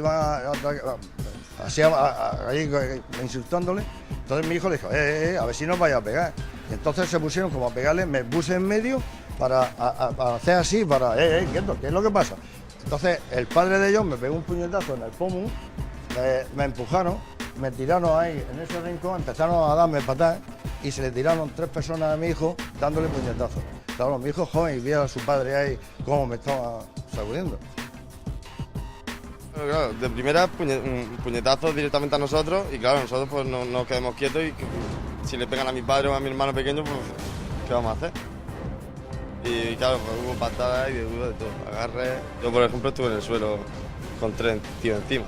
iban ahí insultándole. Entonces mi hijo le dijo, a ver si nos vaya a pegar. Y entonces se pusieron como a pegarle, me puse en medio para hacer así, quieto, ¿qué es lo que pasa? Entonces el padre de ellos me pegó un puñetazo en el pómulo, me empujaron, me tiraron ahí en ese rincón, empezaron a darme patadas y se le tiraron 3 personas a mi hijo dándole puñetazos. Claro, mi hijo joven y vi a su padre ahí cómo me estaba sacudiendo. Pero claro, de primera puñetazos directamente a nosotros y claro, nosotros pues no nos quedemos quietos y si le pegan a mi padre o a mi hermano pequeño, pues ¿qué vamos a hacer? Y claro, pues hubo patadas y de todo, agarres. Yo por ejemplo estuve en el suelo con 3 tíos encima.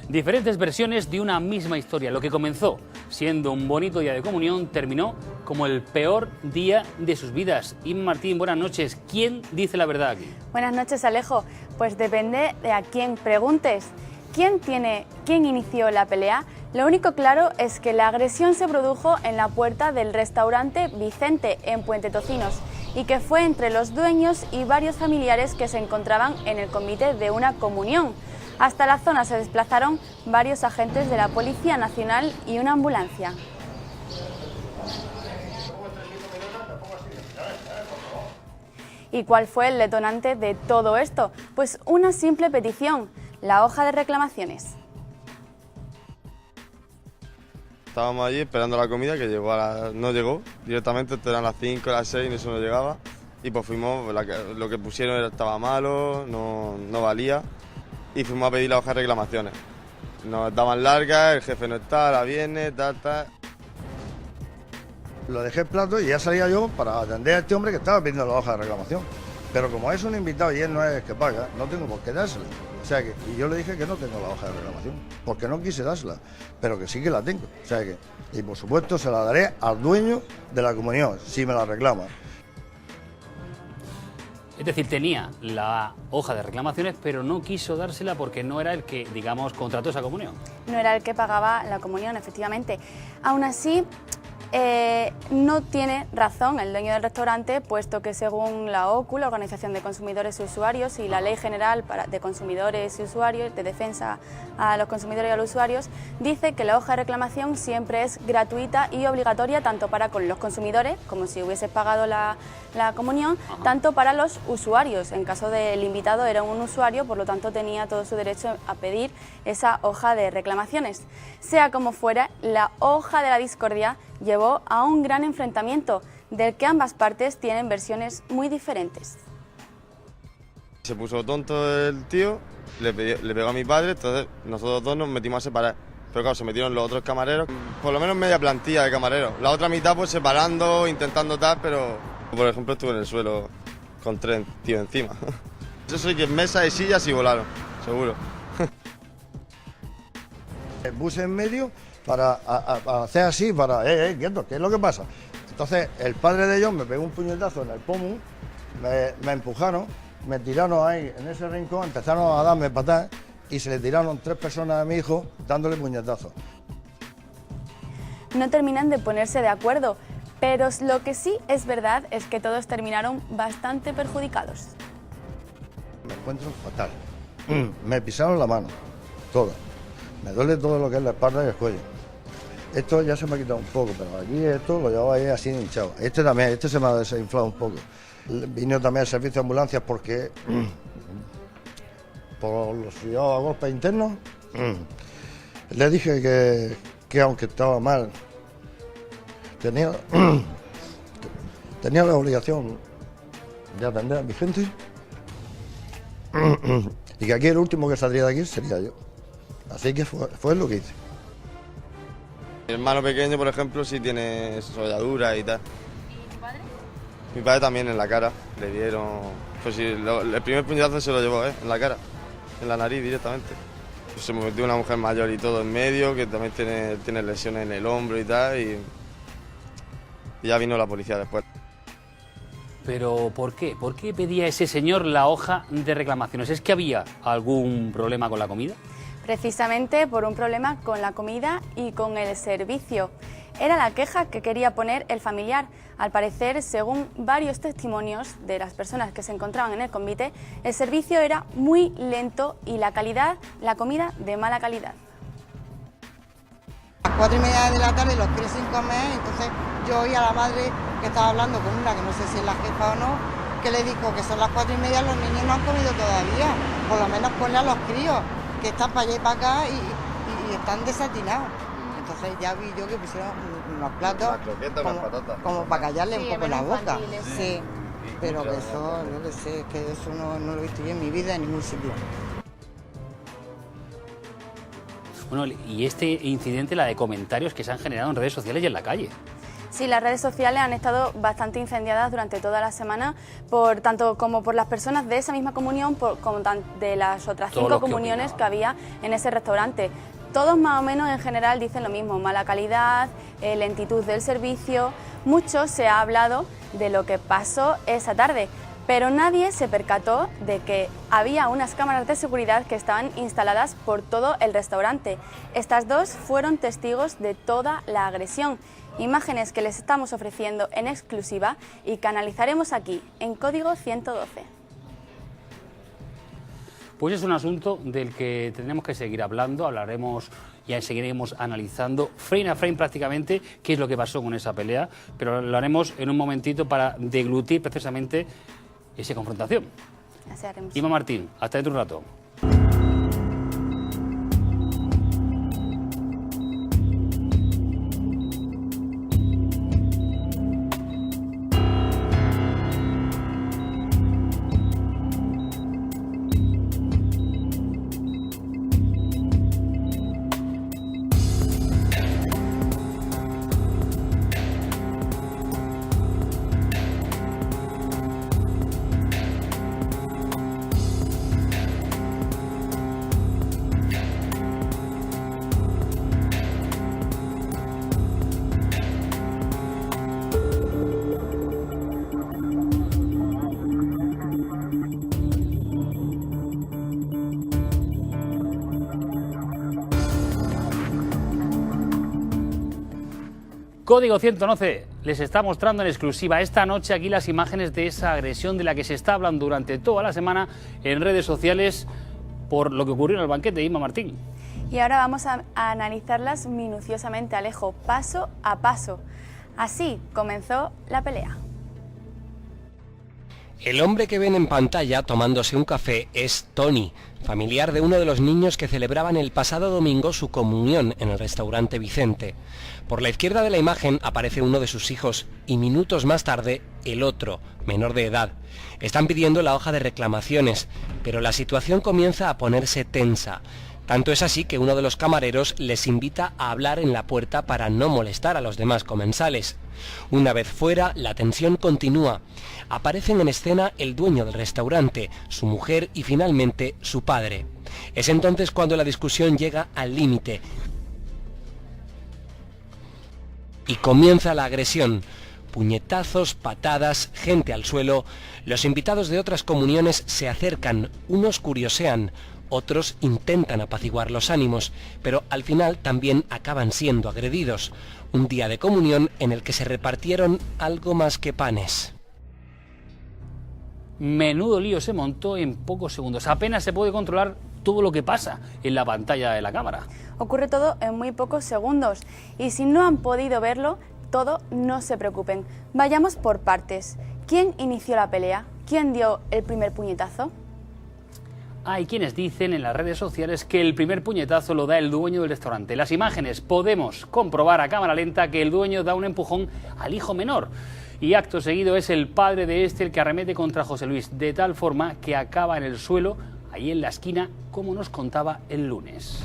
Diferentes versiones de una misma historia. Lo que comenzó siendo un bonito día de comunión terminó como el peor día de sus vidas. Inma Martín, buenas noches. ¿Quién dice la verdad aquí? Buenas noches, Alejo. Pues depende de a quién preguntes. ¿Quién inició la pelea? Lo único claro es que la agresión se produjo en la puerta del restaurante Vicente, en Puente Tocinos, y que fue entre los dueños y varios familiares que se encontraban en el convite de una comunión. Hasta la zona se desplazaron varios agentes de la Policía Nacional y una ambulancia. ¿Y cuál fue el detonante de todo esto? Pues una simple petición, la hoja de reclamaciones. Estábamos allí esperando la comida que no llegó directamente, eran las 5, las 6 y eso no llegaba. Y pues fuimos, lo que pusieron estaba malo, no valía. Y fuimos a pedir la hoja de reclamaciones. Nos daban largas, el jefe no está, la viene, tal. Lo dejé el plato y ya salía yo para atender a este hombre que estaba pidiendo la hoja de reclamación. Pero como es un invitado y él no es el que paga, no tengo por qué dársela. O sea que, y yo le dije que no tengo la hoja de reclamación, porque no quise dársela, pero que sí que la tengo. O sea que, y por supuesto se la daré al dueño de la comunión, si me la reclama. Es decir, tenía la hoja de reclamaciones, pero no quiso dársela porque no era el que, digamos, contrató esa comunión. No era el que pagaba la comunión, efectivamente. Aún así, no tiene razón el dueño del restaurante, puesto que según la OCU, la Organización de Consumidores y Usuarios, y la Ley General de Consumidores y Usuarios, de defensa a los consumidores y a los usuarios, dice que la hoja de reclamación siempre es gratuita y obligatoria tanto para con los consumidores, como si hubiese pagado la comunión, tanto para los usuarios. En caso del invitado era un usuario, por lo tanto tenía todo su derecho a pedir esa hoja de reclamaciones. Sea como fuera, la hoja de la discordia llevó a un gran enfrentamiento, del que ambas partes tienen versiones muy diferentes. Se puso tonto el tío, le pegó a mi padre, entonces nosotros dos nos metimos a separar. Pero claro, se metieron los otros camareros, por lo menos media plantilla de camareros. La otra mitad pues separando, intentando tal, pero por ejemplo estuve en el suelo con 3 tíos encima. Yo soy que en mesa y sillas y volaron, seguro. Me puse en medio para hacer así, quieto, ¿qué es lo que pasa? Entonces el padre de ellos me pegó un puñetazo en el pómulo, me empujaron, me tiraron ahí en ese rincón, empezaron a darme patadas y se le tiraron 3 personas a mi hijo dándole puñetazos. No terminan de ponerse de acuerdo, pero lo que sí es verdad es que todos terminaron bastante perjudicados. Me encuentro fatal. Me pisaron la mano, toda. Me duele todo lo que es la espalda y el cuello. Esto ya se me ha quitado un poco, pero aquí esto lo llevaba ahí así hinchado. Este también, este se me ha desinflado un poco. Vino también el servicio de ambulancias porque por los golpes internos le dije que aunque estaba mal, tenía la obligación de atender a mi gente y que aquí el último que saldría de aquí sería yo. Así que fue lo que hice. Mi hermano pequeño, por ejemplo, sí tiene solladuras y tal. ¿Y tu padre? Mi padre también en la cara, le dieron... Pues sí, el primer puñetazo se lo llevó, en la cara, en la nariz directamente. Se me metió una mujer mayor y todo en medio, que también tiene lesiones en el hombro y tal, y ya vino la policía después. ¿Pero por qué? ¿Por qué pedía ese señor la hoja de reclamaciones? ¿Es que había algún problema con la comida? Precisamente por un problema con la comida y con el servicio. Era la queja que quería poner el familiar. Al parecer, según varios testimonios de las personas que se encontraban en el convite, el servicio era muy lento y la comida de mala calidad. A las 4:30 de la tarde los críos sin comer, entonces yo oí a la madre que estaba hablando con una, que no sé si es la jefa o no, que le dijo que son las 4:30, los niños no han comido todavía, por lo menos ponle a los críos, que están para allá y para acá y están desatinados. Entonces ya vi yo que pusieron unos platos como para callarle un poco la boca. Sí, pero que eso, no lo sé, es que eso no lo he visto yo en mi vida en ningún sitio. Bueno, y este incidente, la de comentarios que se han generado en redes sociales y en la calle. Sí, las redes sociales han estado bastante incendiadas durante toda la semana, tanto como por las personas de esa misma comunión, como de las otras 5 comuniones que había en ese restaurante. Todos más o menos en general dicen lo mismo, mala calidad, lentitud del servicio. Mucho se ha hablado de lo que pasó esa tarde, pero nadie se percató de que había unas cámaras de seguridad que estaban instaladas por todo el restaurante. Estas dos fueron testigos de toda la agresión. Imágenes que les estamos ofreciendo en exclusiva y que analizaremos aquí, en Código 112. Pues es un asunto del que tendremos que seguir hablando, hablaremos y seguiremos analizando frame a frame prácticamente qué es lo que pasó con esa pelea, pero lo haremos en un momentito para deglutir precisamente esa confrontación. Así haremos. Inma Martín, hasta dentro de un rato. Código 111 les está mostrando en exclusiva esta noche aquí las imágenes de esa agresión de la que se está hablando durante toda la semana en redes sociales por lo que ocurrió en el banquete de Inma Martín. Y ahora vamos a analizarlas minuciosamente, Alejo, paso a paso. Así comenzó la pelea. El hombre que ven en pantalla tomándose un café es Tony, familiar de uno de los niños que celebraban el pasado domingo su comunión en el restaurante Vicente. Por la izquierda de la imagen aparece uno de sus hijos y minutos más tarde el otro, menor de edad. Están pidiendo la hoja de reclamaciones, pero la situación comienza a ponerse tensa. Tanto es así que uno de los camareros les invita a hablar en la puerta para no molestar a los demás comensales. Una vez fuera, la tensión continúa. Aparecen en escena el dueño del restaurante, su mujer y finalmente su padre. Es entonces cuando la discusión llega al límite y comienza la agresión. Puñetazos, patadas, gente al suelo. Los invitados de otras comuniones se acercan, unos curiosean, otros intentan apaciguar los ánimos, pero al final también acaban siendo agredidos. Un día de comunión en el que se repartieron algo más que panes. Menudo lío se montó en pocos segundos. Apenas se puede controlar todo lo que pasa en la pantalla de la cámara. Ocurre todo en muy pocos segundos y si no han podido verlo todo, no se preocupen. Vayamos por partes. ¿Quién inició la pelea? ¿Quién dio el primer puñetazo? Hay quienes dicen en las redes sociales que el primer puñetazo lo da el dueño del restaurante. En las imágenes podemos comprobar a cámara lenta que el dueño da un empujón al hijo menor. Y acto seguido es el padre de este el que arremete contra José Luis, de tal forma que acaba en el suelo, ahí en la esquina, como nos contaba el lunes.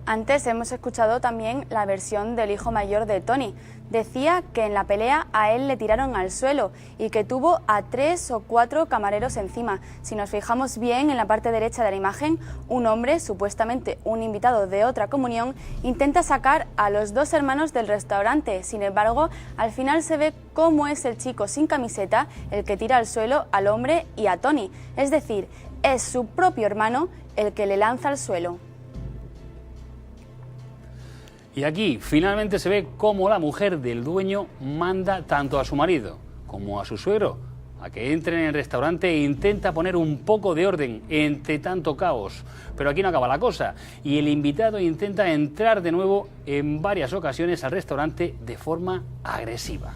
Antes hemos escuchado también la versión del hijo mayor de Tony. Decía que en la pelea a él le tiraron al suelo y que tuvo a 3 o 4 camareros encima. Si nos fijamos bien en la parte derecha de la imagen, un hombre, supuestamente un invitado de otra comunión, intenta sacar a los 2 hermanos del restaurante. Sin embargo, al final se ve cómo es el chico sin camiseta el que tira al suelo al hombre y a Tony. Es decir, es su propio hermano el que le lanza al suelo. Y aquí finalmente se ve cómo la mujer del dueño manda tanto a su marido como a su suegro a que entren en el restaurante e intenta poner un poco de orden entre tanto caos. Pero aquí no acaba la cosa y el invitado intenta entrar de nuevo en varias ocasiones al restaurante de forma agresiva.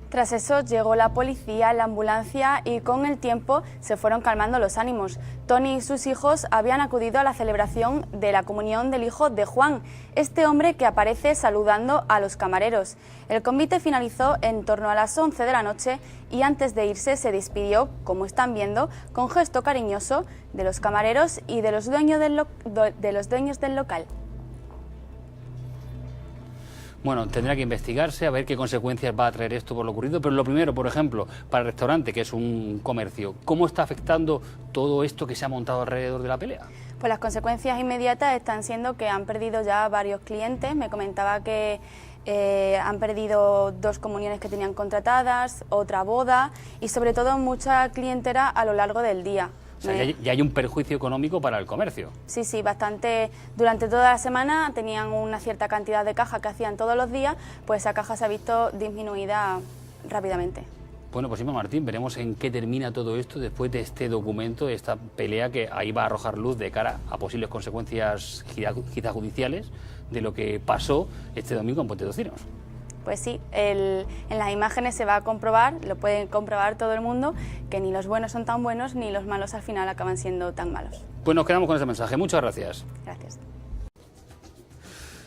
Tras eso llegó la policía, la ambulancia y con el tiempo se fueron calmando los ánimos. Tony y sus hijos habían acudido a la celebración de la comunión del hijo de Juan, este hombre que aparece saludando a los camareros. El convite finalizó en torno a las 11 de la noche y antes de irse se despidió, como están viendo, con gesto cariñoso de los camareros y de los dueños del local. Bueno, tendrá que investigarse a ver qué consecuencias va a traer esto por lo ocurrido, pero lo primero, por ejemplo, para el restaurante, que es un comercio, ¿cómo está afectando todo esto que se ha montado alrededor de la pelea? Pues las consecuencias inmediatas están siendo que han perdido ya varios clientes. Me comentaba que han perdido 2 comuniones que tenían contratadas, otra boda y sobre todo mucha clientela a lo largo del día. O sea, ya hay un perjuicio económico para el comercio. Sí, sí, bastante. Durante toda la semana tenían una cierta cantidad de caja que hacían todos los días, pues esa caja se ha visto disminuida rápidamente. Bueno, pues Inma Martín, veremos en qué termina todo esto después de este documento, de esta pelea que ahí va a arrojar luz de cara a posibles consecuencias quizá judiciales de lo que pasó este domingo en Puente de Cinos. Pues sí, en las imágenes se va a comprobar, lo pueden comprobar todo el mundo, que ni los buenos son tan buenos ni los malos al final acaban siendo tan malos. Pues nos quedamos con ese mensaje. Muchas gracias. Gracias.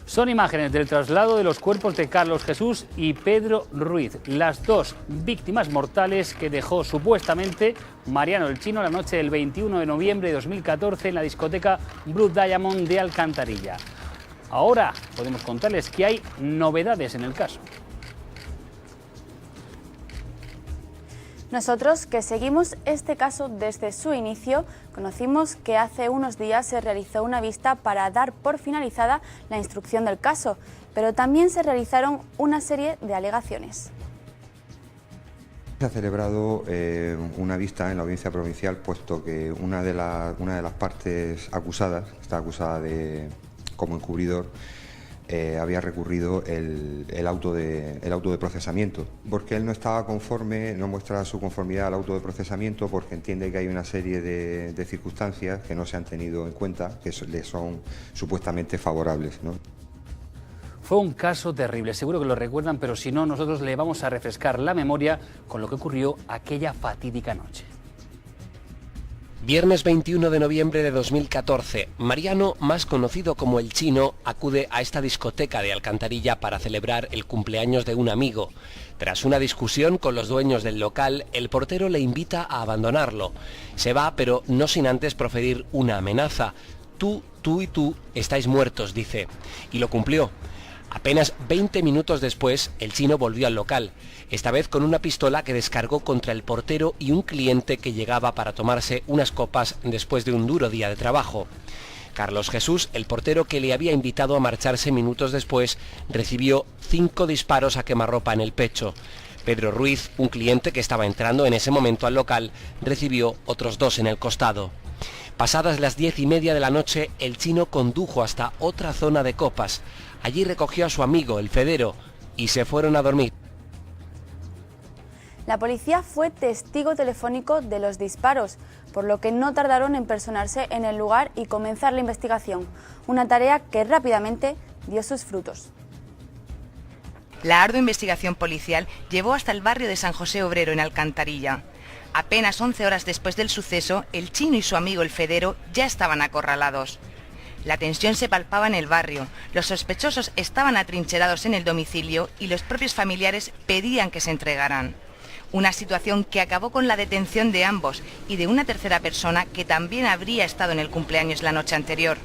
Son imágenes del traslado de los cuerpos de Carlos Jesús y Pedro Ruiz, las 2 víctimas mortales que dejó supuestamente Mariano el Chino la noche del 21 de noviembre de 2014 en la discoteca Blue Diamond de Alcantarilla. Ahora podemos contarles que hay novedades en el caso. Nosotros, que seguimos este caso desde su inicio, conocimos que hace unos días se realizó una vista para dar por finalizada la instrucción del caso, pero también se realizaron una serie de alegaciones. Se ha celebrado una vista en la audiencia provincial, puesto que una de las partes acusadas, está acusada como encubridor, había recurrido el auto de procesamiento, porque él no estaba conforme, no muestra su conformidad al auto de procesamiento porque entiende que hay una serie de circunstancias que no se han tenido en cuenta, que le son supuestamente favorables, ¿no? Fue un caso terrible, seguro que lo recuerdan, pero si no, nosotros le vamos a refrescar la memoria con lo que ocurrió aquella fatídica noche. Viernes 21 de noviembre de 2014, Mariano, más conocido como El Chino, acude a esta discoteca de Alcantarilla para celebrar el cumpleaños de un amigo. Tras una discusión con los dueños del local, el portero le invita a abandonarlo. Se va, pero no sin antes proferir una amenaza. Tú y tú estáis muertos, dice. Y lo cumplió. Apenas 20 minutos después, El Chino volvió al local, esta vez con una pistola que descargó contra el portero y un cliente que llegaba para tomarse unas copas después de un duro día de trabajo. Carlos Jesús, el portero que le había invitado a marcharse minutos después, recibió 5 disparos a quemarropa en el pecho. Pedro Ruiz, un cliente que estaba entrando en ese momento al local, recibió otros 2 en el costado. Pasadas las 10:30 de la noche, El Chino condujo hasta otra zona de copas. Allí recogió a su amigo, el Federo, y se fueron a dormir. La policía fue testigo telefónico de los disparos, por lo que no tardaron en personarse en el lugar y comenzar la investigación, una tarea que rápidamente dio sus frutos. La ardua investigación policial llevó hasta el barrio de San José Obrero, en Alcantarilla. Apenas 11 horas después del suceso, El Chino y su amigo el Federo ya estaban acorralados. La tensión se palpaba en el barrio, los sospechosos estaban atrincherados en el domicilio y los propios familiares pedían que se entregaran. Una situación que acabó con la detención de ambos y de una tercera persona que también habría estado en el cumpleaños la noche anterior.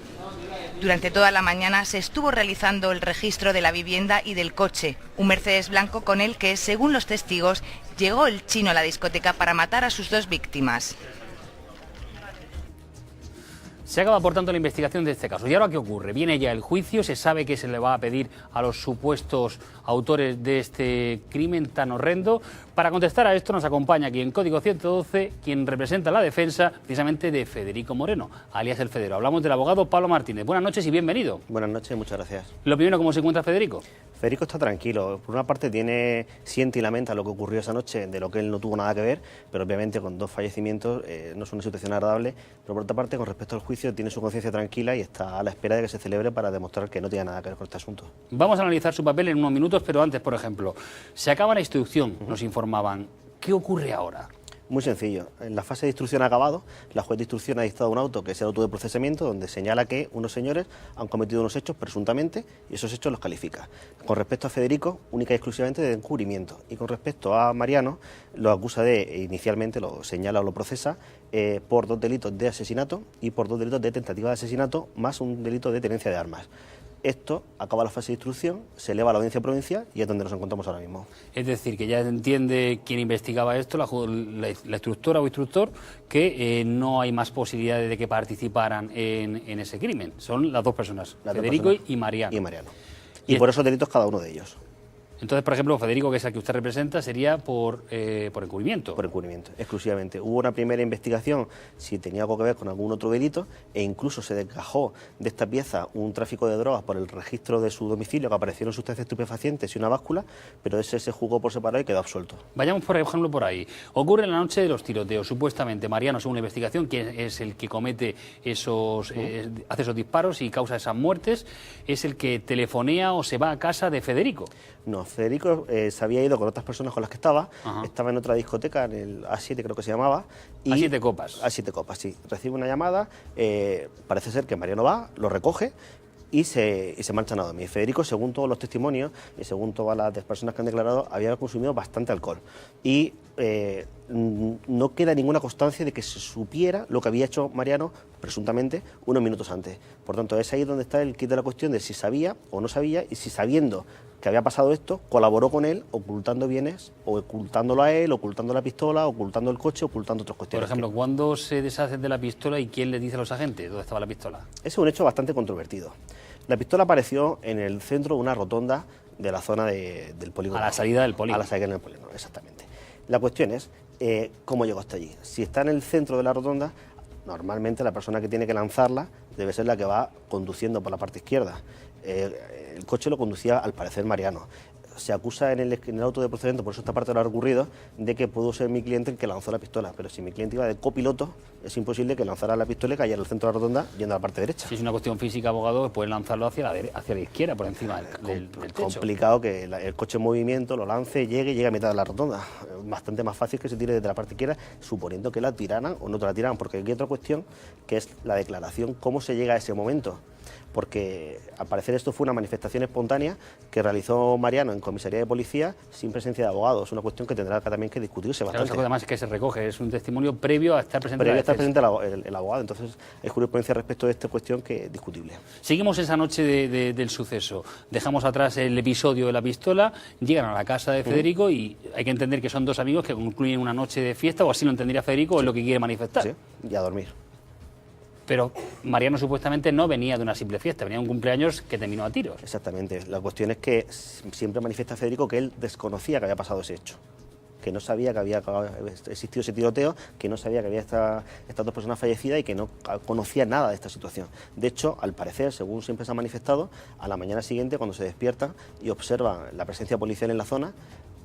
Durante toda la mañana se estuvo realizando el registro de la vivienda y del coche, un Mercedes blanco con el que, según los testigos, llegó El Chino a la discoteca para matar a sus 2 víctimas. Se acaba, por tanto, la investigación de este caso. ¿Y ahora qué ocurre? Viene ya el juicio, se sabe que se le va a pedir a los supuestos autores de este crimen tan horrendo. Para contestar a esto nos acompaña aquí en Código 112 quien representa la defensa precisamente de Federico Moreno, alias El Federo. Hablamos del abogado Pablo Martínez. Buenas noches y bienvenido. Buenas noches, muchas gracias. Lo primero, ¿cómo se encuentra Federico? Federico está tranquilo. Por una parte siente y lamenta lo que ocurrió esa noche, de lo que él no tuvo nada que ver, pero obviamente con 2 fallecimientos no es una situación agradable. Pero por otra parte, con respecto al juicio, tiene su conciencia tranquila y está a la espera de que se celebre para demostrar que no tiene nada que ver con este asunto. Vamos a analizar su papel en unos minutos, pero antes, por ejemplo, se acaba la instrucción, nos informaban. ¿Qué ocurre ahora? Muy sencillo. En la fase de instrucción ha acabado, la juez de instrucción ha dictado un auto que es el auto de procesamiento, donde señala que unos señores han cometido unos hechos presuntamente y esos hechos los califica. Con respecto a Federico, única y exclusivamente de encubrimiento. Y con respecto a Mariano, lo acusa inicialmente lo señala o lo procesa por 2 delitos de asesinato y por 2 delitos de tentativa de asesinato, más un delito de tenencia de armas. Esto acaba la fase de instrucción, se eleva a la audiencia provincial y es donde nos encontramos ahora mismo. Es decir, que ya entiende quien investigaba esto, la instructora o instructor, que no hay más posibilidades de que participaran en ese crimen. Son las 2 personas, Federico y Mariano. Y Mariano. Y por esos delitos cada uno de ellos. Entonces, por ejemplo, Federico, que es el que usted representa, sería por encubrimiento. Por encubrimiento, exclusivamente. Hubo una primera investigación si tenía algo que ver con algún otro delito e incluso se desgajó de esta pieza un tráfico de drogas por el registro de su domicilio, que aparecieron sustancias estupefacientes y una báscula, pero ese se juzgó por separado y quedó absuelto. Vayamos, por ejemplo, por ahí. Ocurre en la noche de los tiroteos. Supuestamente Mariano, según la investigación, que es el que comete hace esos disparos y causa esas muertes, es el que telefonea o se va a casa de Federico. No, Federico se había ido con otras personas con las que estaba en otra discoteca, en el A7 creo que se llamaba. Y A7 Copas. A7 Copas, sí. Recibe una llamada, parece ser que Mariano va, lo recoge y se marchan a dormir. Federico, según todos los testimonios y según todas las personas que han declarado, había consumido bastante alcohol. Y no queda ninguna constancia de que se supiera lo que había hecho Mariano, presuntamente, unos minutos antes. Por tanto, es ahí donde está el kit de la cuestión de si sabía o no sabía y si sabiendo que había pasado esto, colaboró con él ocultando bienes, o ocultándolo a él, ocultando la pistola, ocultando el coche, ocultando otras cuestiones. Por ejemplo, ¿cuándo se deshacen de la pistola y quién le dice a los agentes dónde estaba la pistola? Ese es un hecho bastante controvertido. La pistola apareció en el centro de una rotonda de la zona del polígono. A la salida del polígono. A la salida del polígono, exactamente. La cuestión es cómo llegó hasta allí. Si está en el centro de la rotonda, normalmente la persona que tiene que lanzarla debe ser la que va conduciendo por la parte izquierda. El coche lo conducía, al parecer, Mariano. Se acusa en el auto de procedimiento, por eso esta parte lo ha recurrido, de que pudo ser mi cliente el que lanzó la pistola. Pero si mi cliente iba de copiloto, es imposible que lanzara la pistola y cayera al centro de la rotonda yendo a la parte derecha. Si es una cuestión física, abogado, puede lanzarlo hacia la izquierda, por encima del techo. Complicado que el coche en movimiento lo lance, llegue a mitad de la rotonda. Bastante más fácil que se tire desde la parte izquierda, suponiendo que la tiraran o no te la tiraran, porque aquí hay otra cuestión, que es la declaración, cómo se llega a ese momento. Porque al parecer esto fue una manifestación espontánea que realizó Mariano en comisaría de policía sin presencia de abogados. Una cuestión que tendrá también que discutirse bastante. Claro, además es que se recoge, es un testimonio previo a estar presente. Previo a estar presente el abogado, entonces hay jurisprudencia respecto de esta cuestión que es discutible. Seguimos esa noche del suceso, dejamos atrás el episodio de la pistola, llegan a la casa de Federico y hay que entender que son 2 amigos que concluyen una noche de fiesta, o así lo entendería Federico, es lo que quiere manifestar. Sí, y a dormir. Pero Mariano supuestamente no venía de una simple fiesta, venía de un cumpleaños que terminó a tiros. Exactamente. La cuestión es que siempre manifiesta Federico que él desconocía que había pasado ese hecho, que no sabía que había existido ese tiroteo, que no sabía que había estas 2 personas fallecidas y que no conocía nada de esta situación. De hecho, al parecer, según siempre se ha manifestado, a la mañana siguiente, cuando se despierta y observa la presencia policial en la zona,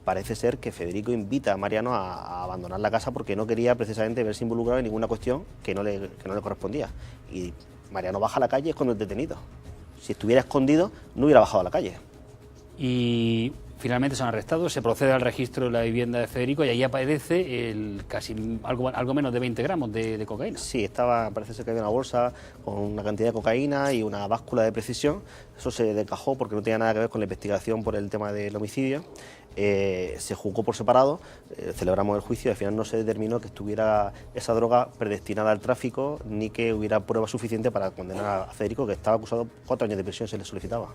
parece ser que Federico invita a Mariano a abandonar la casa porque no quería precisamente verse involucrado en ninguna cuestión que no le correspondía. Y Mariano baja a la calle, es cuando es detenido. Si estuviera escondido, no hubiera bajado a la calle. Y finalmente son arrestados, se procede al registro de la vivienda de Federico y ahí aparece algo menos de 20 gramos de cocaína. Sí, parece ser que había una bolsa con una cantidad de cocaína y una báscula de precisión. Eso se desgajó porque no tenía nada que ver con la investigación por el tema del homicidio. Se juzgó por separado, celebramos el juicio y al final no se determinó que estuviera esa droga predestinada al tráfico ni que hubiera prueba suficiente para condenar a Federico, que estaba acusado, 4 años de prisión se le solicitaba.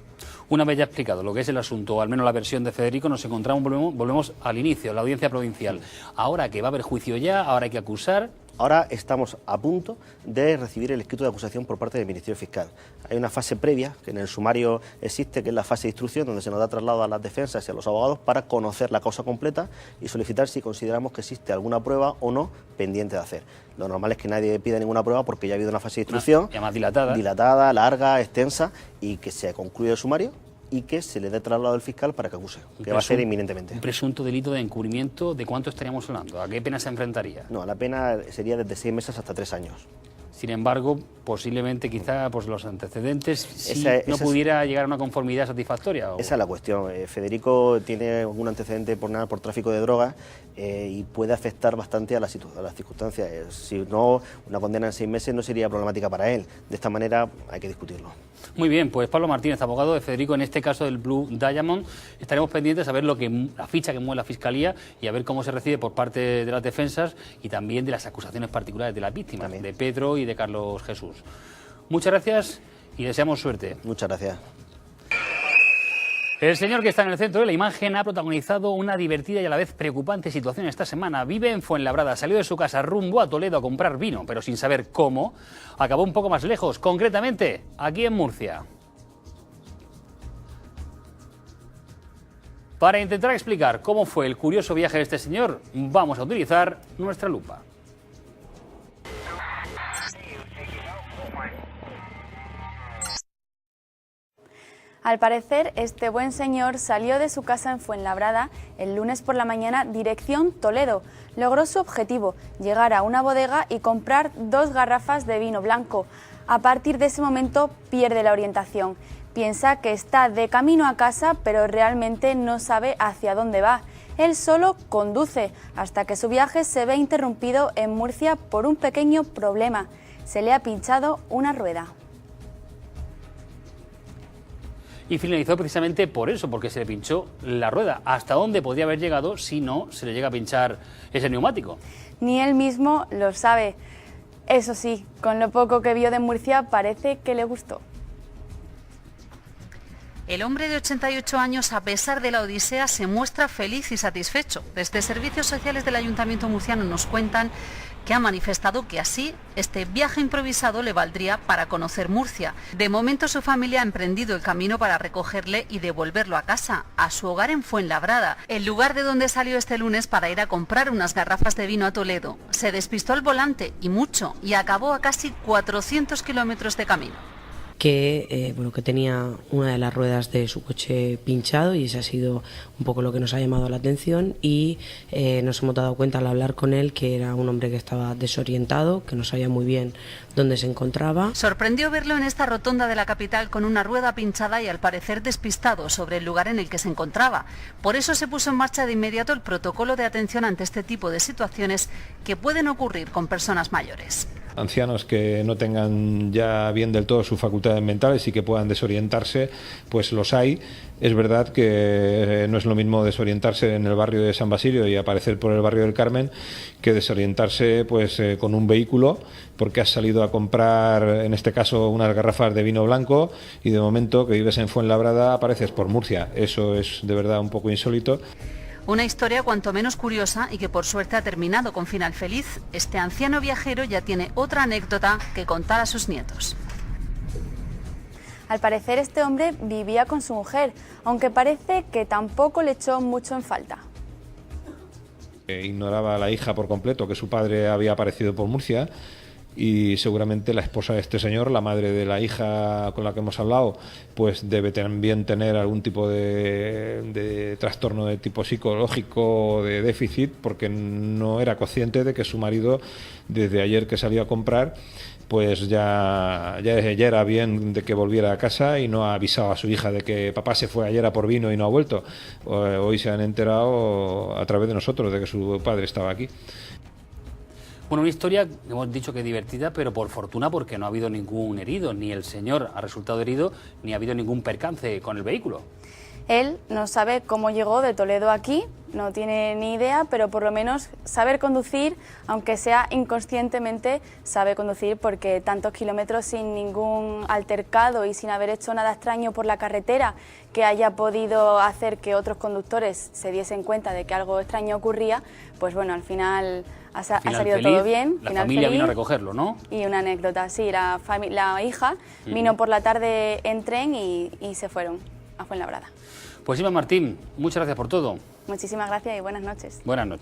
Una vez ya explicado lo que es el asunto, o al menos la versión de Federico, nos encontramos, volvemos al inicio, la audiencia provincial. Ahora que va a haber juicio ya, ahora hay que acusar, Ahora estamos a punto de recibir el escrito de acusación por parte del Ministerio Fiscal. Hay una fase previa que en el sumario existe, que es la fase de instrucción, donde se nos da traslado a las defensas y a los abogados para conocer la causa completa y solicitar si consideramos que existe alguna prueba o no pendiente de hacer. Lo normal es que nadie pida ninguna prueba porque ya ha habido una fase de instrucción más dilatada, larga, extensa, y que se concluye el sumario y que se le dé traslado al fiscal para que acuse, que va a ser inminentemente. Un presunto delito de encubrimiento, ¿de cuánto estaríamos hablando? ¿A qué pena se enfrentaría? No, la pena sería desde 6 meses hasta 3 años. Sin embargo, posiblemente quizá pues, los antecedentes si no esa pudiera llegar a una conformidad satisfactoria. ¿O? Esa es la cuestión. Federico tiene un antecedente por tráfico de drogas y puede afectar bastante a las circunstancias. Si no, una condena en 6 meses no sería problemática para él. De esta manera hay que discutirlo. Muy bien, pues Pablo Martínez, abogado de Federico, en este caso del Blue Diamond, estaremos pendientes a ver la ficha que mueve la Fiscalía y a ver cómo se recibe por parte de las defensas y también de las acusaciones particulares de las víctimas, de Pedro y de Carlos Jesús. Muchas gracias y deseamos suerte. Muchas gracias. El señor que está en el centro de la imagen ha protagonizado una divertida y a la vez preocupante situación esta semana. Vive en Fuenlabrada, salió de su casa rumbo a Toledo a comprar vino, pero sin saber cómo, acabó un poco más lejos, concretamente aquí en Murcia. Para intentar explicar cómo fue el curioso viaje de este señor, vamos a utilizar nuestra lupa. Al parecer, este buen señor salió de su casa en Fuenlabrada el lunes por la mañana dirección Toledo. Logró su objetivo, llegar a una bodega y comprar 2 garrafas de vino blanco. A partir de ese momento pierde la orientación. Piensa que está de camino a casa, pero realmente no sabe hacia dónde va. Él solo conduce, hasta que su viaje se ve interrumpido en Murcia por un pequeño problema. Se le ha pinchado una rueda. Y finalizó precisamente por eso, porque se le pinchó la rueda. ¿Hasta dónde podría haber llegado si no se le llega a pinchar ese neumático? Ni él mismo lo sabe. Eso sí, con lo poco que vio de Murcia parece que le gustó. El hombre de 88 años, a pesar de la odisea, se muestra feliz y satisfecho. Desde Servicios Sociales del Ayuntamiento murciano nos cuentan que ha manifestado que así este viaje improvisado le valdría para conocer Murcia. De momento su familia ha emprendido el camino para recogerle y devolverlo a casa, a su hogar en Fuenlabrada, el lugar de donde salió este lunes para ir a comprar unas garrafas de vino a Toledo. Se despistó al volante y mucho y acabó a casi 400 kilómetros de camino. Que tenía una de las ruedas de su coche pinchado y ese ha sido un poco lo que nos ha llamado la atención y nos hemos dado cuenta al hablar con él que era un hombre que estaba desorientado, que no sabía muy bien dónde se encontraba. Sorprendió verlo en esta rotonda de la capital con una rueda pinchada y al parecer despistado sobre el lugar en el que se encontraba. Por eso se puso en marcha de inmediato el protocolo de atención ante este tipo de situaciones que pueden ocurrir con personas mayores. Ancianos que no tengan ya bien del todo sus facultades mentales y que puedan desorientarse, pues los hay. Es verdad que no es lo mismo desorientarse en el barrio de San Basilio y aparecer por el barrio del Carmen que desorientarse con un vehículo porque has salido a comprar, en este caso, unas garrafas de vino blanco y de momento que vives en Fuenlabrada apareces por Murcia. Eso es de verdad un poco insólito. Una historia cuanto menos curiosa y que por suerte ha terminado con final feliz. Este anciano viajero ya tiene otra anécdota que contar a sus nietos. Al parecer este hombre vivía con su mujer, aunque parece que tampoco le echó mucho en falta. Ignoraba a la hija por completo que su padre había aparecido por Murcia y seguramente la esposa de este señor, la madre de la hija con la que hemos hablado, pues debe también tener algún tipo de trastorno de tipo psicológico, de déficit, porque no era consciente de que su marido, desde ayer que salió a comprar, pues ya era bien de que volviera a casa y no ha avisado a su hija de que papá se fue ayer a por vino y no ha vuelto. Hoy se han enterado a través de nosotros de que su padre estaba aquí. Bueno, una historia, hemos dicho que divertida, pero por fortuna porque no ha habido ningún herido, ni el señor ha resultado herido, ni ha habido ningún percance con el vehículo. Él no sabe cómo llegó de Toledo aquí, no tiene ni idea, pero por lo menos saber conducir, aunque sea inconscientemente, sabe conducir, porque tantos kilómetros sin ningún altercado y sin haber hecho nada extraño por la carretera que haya podido hacer que otros conductores se diesen cuenta de que algo extraño ocurría, pues bueno, al final ha salido feliz, todo bien. La final familia feliz. vino a recogerlo, ¿no? Y una anécdota, sí, la hija vino por la tarde en tren y se fueron a Fuenlabrada. Pues Iván Martín, muchas gracias por todo. Muchísimas gracias y buenas noches. Buenas noches.